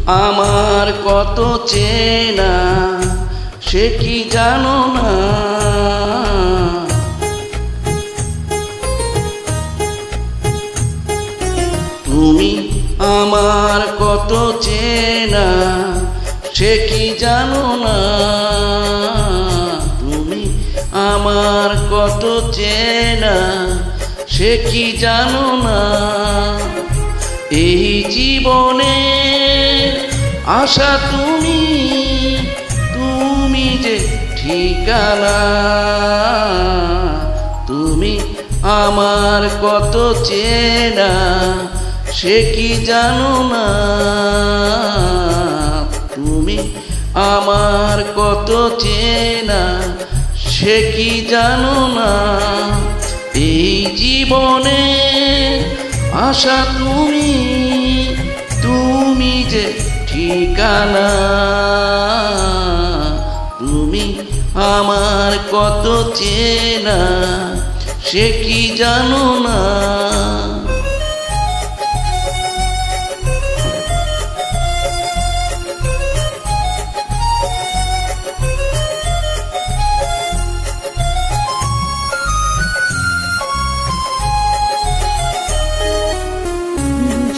আমার কত চেনা সে কি জানো না। তুমি আমার কত চেনা সে কি জানো না। তুমি আমার কত চেনা সে কি জানো না। এই জীবনে আশা তুমি, তুমি যে ঠিকানা। তুমি আমার কত চেনা সে কি জানো না। তুমি আমার কত চেনা সে কি জানো না। এই জীবনে আশা তুমি, তুমি যে ঠিকানা। তুমি আমার কত চেনা সে কি জানো না।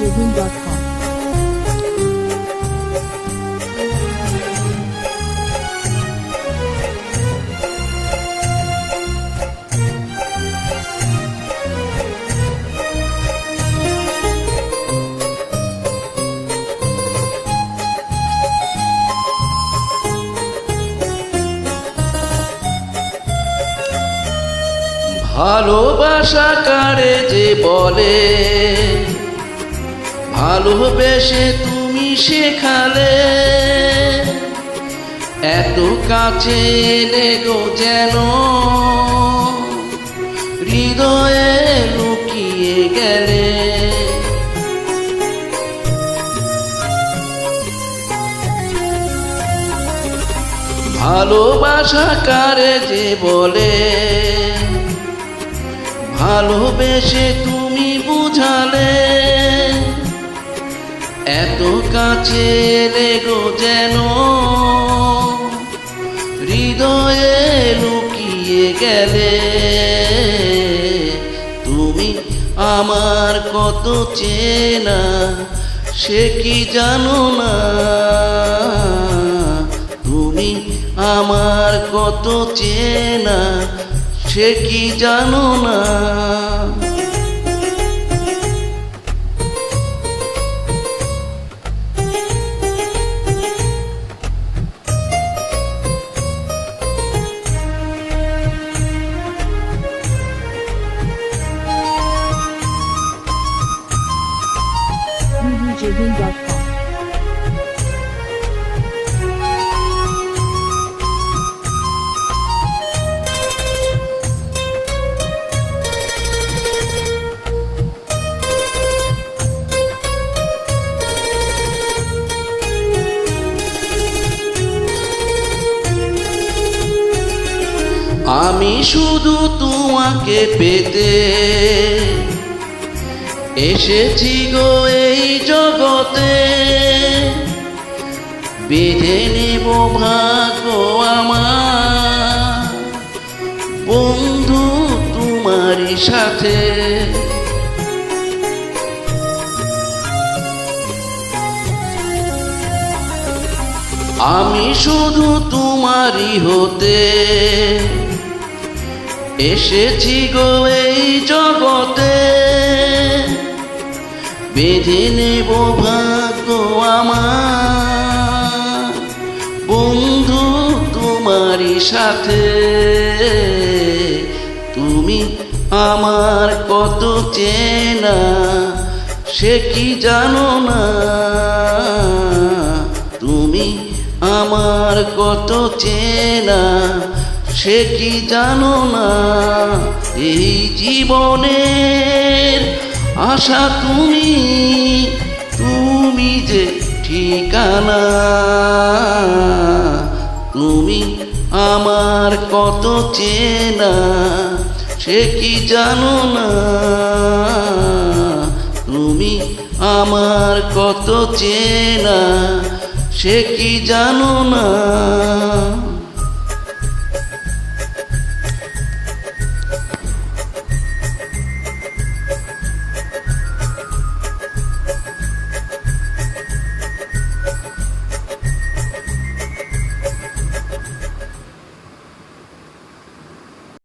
www.jabin.com ভালোবাসা কারে যে বলে, ভালোবেসে তুমি শেখালে। এত কাছে এলে গো যেন হৃদয়ে লুকিয়ে গেলে। ভালোবাসা কারে যে বলে, ভালোবেসে তুমি বুঝালে। এত কাছে এলে গো যেন হৃদয়ে লুকিয়ে গেলে। তুমি আমার কত চেনা সে কি জানো না। তুমি আমার কত চেনা সে কি জানো না। www.jabin.com আমি শুধু তোমাকে পেতে এসেছি গো এই জগতে। বেঁধে নেব ভাগ্য আমার বন্ধু তোমারই সাথে। আমি শুধু তোমারই হতে এসেছি গো এই জগতে। বেঁধে নেব ভাগ্য আমার বন্ধু তোমারই সাথে। তুমি আমার কত চেনা সে কি জানো না। তুমি আমার কত চেনা সে কি জানো না। এই জীবনের আশা তুমি, তুমি যে ঠিকানা। তুমি আমার কত চেনা সে কি জানো না। তুমি তুমি আমার কত চেনা সে কি জানো না।